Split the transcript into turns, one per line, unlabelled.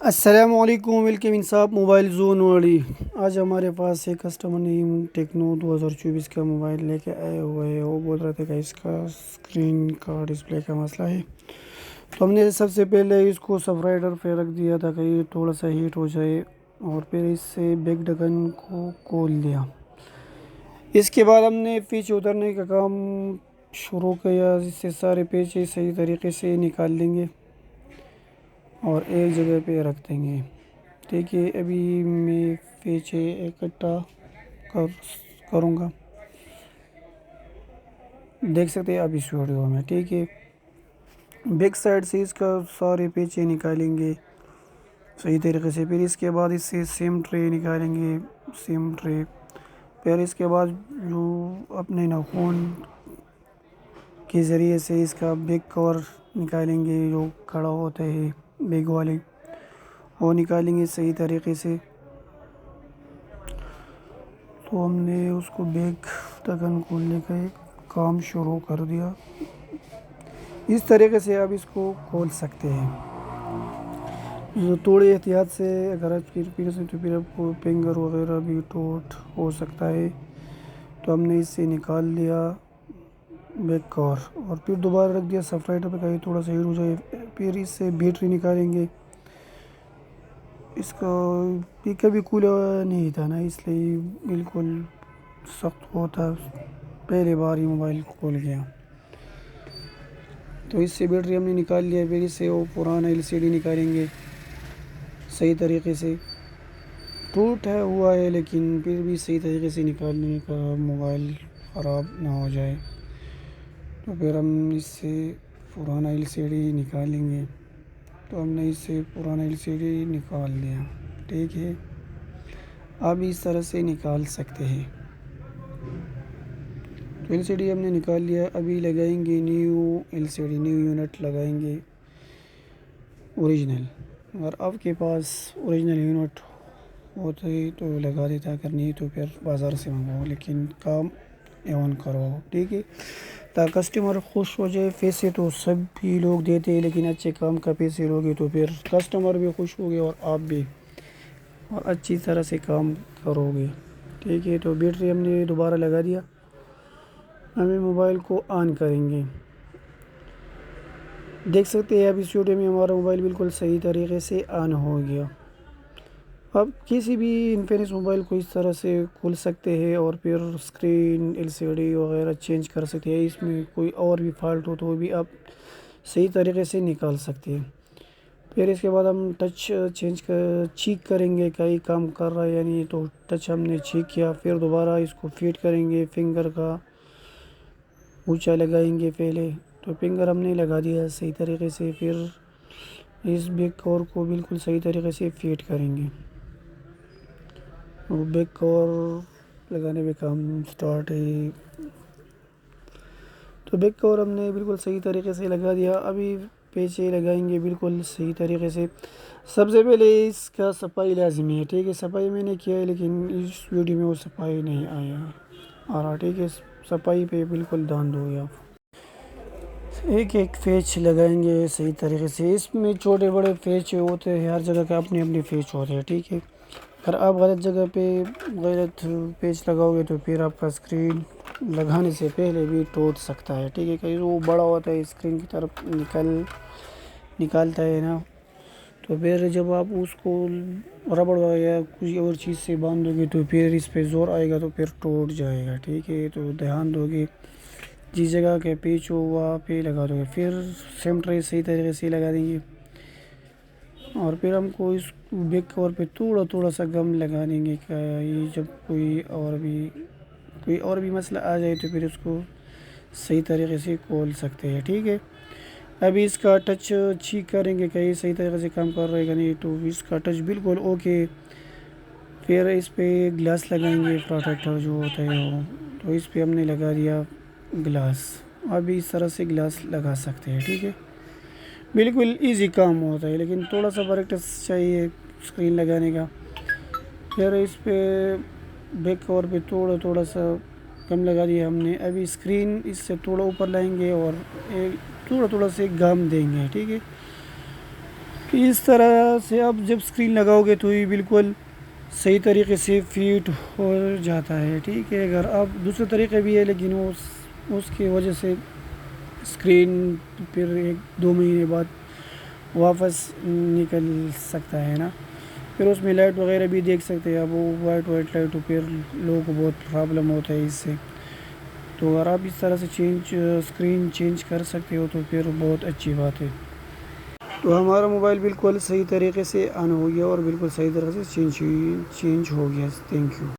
السلام علیکم، ویلکم انصاف موبائل زون والی۔ آج ہمارے پاس ایک کسٹمر نے ٹیکنو 2024 کا موبائل لے کے آئے ہوئے ہیں۔ وہ بول رہے تھے کہ اس کا اسکرین کا ڈسپلے کا مسئلہ ہے، تو ہم نے سب سے پہلے اس کو سب رائڈر پہ رکھ دیا تھا کہ یہ تھوڑا سا ہیٹ ہو جائے، اور پھر اس سے بیک ڈگن کو کھول دیا۔ اس کے بعد ہم نے پیچھے اترنے کا کام شروع کیا، جس سے سارے پیچے صحیح طریقے سے نکال دیں گے اور ایک جگہ پہ رکھ دیں گے۔ ٹھیک ہے، ابھی میں پیچے اکٹھا کروں گا، دیکھ سکتے ہیں آپ اس ویڈیو میں۔ ٹھیک ہے، بیک سائڈ سے اس کا سارے پیچے نکالیں گے صحیح طریقے سے، پھر اس کے بعد اس سے سیم ٹرے نکالیں گے، سیم ٹرے، پھر اس کے بعد جو اپنے ناخون کے ذریعے سے اس کا بیک کور نکالیں گے، جو کھڑا ہوتا ہے بیک والے، وہ نکالیں گے صحیح طریقے سے۔ تو ہم نے اس کو بیک ڈگن کھولنے کا ایک کام شروع کر دیا۔ اس طریقے سے آپ اس کو کھول سکتے ہیں، تھوڑی احتیاط سے۔ اگر آپ پھر سے تو پھر آپ کو فنگر وغیرہ بھی ٹوٹ ہو سکتا ہے، تو ہم نے اس سے نکال لیا بیک کور، اور پھر دوبارہ رکھ دیا سفرائٹر پہ کہ تھوڑا سا ہیٹ ہو جائے۔ پھر اس سے بیٹری نکالیں گے، اس کا پیکر بھی کھلا نہیں تھا نا، اس لیے بالکل سخت ہوتا، پہلے بار ہی موبائل کھول گیا۔ تو اس سے بیٹری ہم نے نکال لیا، پھر اس سے وہ پرانا LCD نکالیں گے صحیح طریقے سے۔ ٹوٹا ہوا ہے لیکن پھر بھی صحیح طریقے سے نکالنے کا، موبائل خراب نہ ہو جائے، تو پھر ہم اس سے پرانا LCD نکالیں گے۔ تو ہم نے اس سے پرانا LCD نکال لیا۔ ٹھیک ہے، آپ اس طرح سے نکال سکتے ہیں۔ تو LCD ہم نے نکال لیا، ابھی لگائیں گے نیو LCD، نیو یونٹ لگائیں گے اوریجنل۔ اگر آپ کے پاس اوریجنل یونٹ ہوتا ہے تو لگا دیتا، اگر نہیں تو پھر بازار سے منگواؤ، لیکن کام ایون کرو۔ ٹھیک ہے، تاکہ کسٹمر خوش ہو جائے۔ پیسے تو سب بھی لوگ دیتے ہیں، لیکن اچھے کام کا پیسے لوگے تو پھر کسٹمر بھی خوش ہوگے اور آپ بھی، اور اچھی طرح سے کام کرو گے۔ ٹھیک ہے، تو بیٹری ہم نے دوبارہ لگا دیا، ہمیں موبائل کو آن کریں گے۔ دیکھ سکتے ہیں اب اس ویڈیو میں ہمارا موبائل بالکل صحیح طریقے سے آن ہو گیا۔ اب کسی بھی انفینکس موبائل کو اس طرح سے کھول سکتے ہیں، اور پھر اسکرین LCD وغیرہ چینج کر سکتے ہیں۔ اس میں کوئی اور بھی فالٹ ہو تو وہ بھی آپ صحیح طریقے سے نکال سکتے ہیں۔ پھر اس کے بعد ہم ٹچ چیک کریں گے کہ یہ کام کر رہا ہے یا نہیں، تو ٹچ ہم نے چیک کیا، پھر دوبارہ اس کو فیٹ کریں گے، فنگر کا اونچا لگائیں گے پہلے۔ تو فنگر ہم نے لگا دیا صحیح طریقے سے، پھر اس بیک کور کو بالکل صحیح طریقے سے فیٹ کریں گے۔ وہ بیک کور لگانے پہ کام سٹارٹ ہے۔ تو بیک کور ہم نے بالکل صحیح طریقے سے لگا دیا، ابھی پیچے لگائیں گے بالکل صحیح طریقے سے۔ سب سے پہلے اس کا صفائی لازمی ہے۔ ٹھیک ہے، صفائی میں نے کیا ہے، لیکن اس ویڈیو میں وہ صفائی نہیں آ رہا۔ ٹھیک ہے، صفائی پہ بالکل دھیان دو آپ۔ ایک ایک پیچ لگائیں گے صحیح طریقے سے۔ اس میں چھوٹے بڑے پیچ ہوتے ہیں، ہر جگہ کے اپنے اپنے پیچ ہوتے ہیں۔ ٹھیک ہے، اگر آپ غلط جگہ پہ غلط پیچ لگاؤ گے تو پھر آپ کا اسکرین لگانے سے پہلے بھی ٹوٹ سکتا ہے۔ ٹھیک ہے، کہیں وہ بڑا ہوتا ہے اسکرین کی طرف نکالتا ہے نا، تو پھر جب آپ اس کو ربڑ یا کچھ اور چیز سے باندھو گے تو پھر اس پہ زور آئے گا تو پھر ٹوٹ جائے گا۔ ٹھیک ہے، تو دھیان دو گے، جس جگہ کے پیچ ہو وہاں پہ لگا دو گے، پھر سیم ٹرے صحیح طریقے سے لگا دیں گے، اور پھر ہم کو اس بیک کور پہ تھوڑا تھوڑا سا گم لگا دیں گے کہ یہ جب کوئی اور بھی مسئلہ آ جائے تو پھر اس کو صحیح طریقے سے کھول سکتے ہیں۔ ٹھیک ہے، ابھی اس کا ٹچ چیک کریں گے کہ یہ صحیح طریقے سے کام کر رہا ہے کہ نہیں، تو اس کا ٹچ بالکل اوکے، پھر اس پہ گلاس لگائیں گے، پروٹیکٹر جو ہوتا ہے وہ، تو اس پہ ہم نے لگا دیا گلاس۔ ابھی اس طرح سے گلاس لگا سکتے ہیں۔ ٹھیک ہے، بالکل ایزی کام ہوتا ہے، لیکن تھوڑا سا پریکٹس چاہیے اسکرین لگانے کا۔ پھر اس پہ بیک کور پہ تھوڑا تھوڑا سا گم لگا دیا ہم نے، ابھی اسکرین اس سے تھوڑا اوپر لائیں گے اور تھوڑا تھوڑا سے گم دیں گے۔ ٹھیک ہے، اس طرح سے آپ جب اسکرین لگاؤ گے تو یہ بالکل صحیح طریقے سے فٹ ہو جاتا ہے، ٹھیک ہے۔ اگر آپ دوسرے طریقے بھی ہے لیکن اس کی وجہ سے اسکرین پھر 1-2 مہینے بعد واپس نکل سکتا ہے نا، پھر اس میں لائٹ وغیرہ بھی دیکھ سکتے ہیں آپ، وہ وائٹ لائٹ، پھر لوگوں کو بہت پرابلم ہوتا ہے اس سے۔ تو اگر آپ اس طرح سے اسکرین چینج کر سکتے ہو تو پھر بہت اچھی بات ہے۔ تو ہمارا موبائل بالکل صحیح طریقے سے آن ہو گیا اور بالکل صحیح طریقے سے چینج ہو گیا۔ Thank you.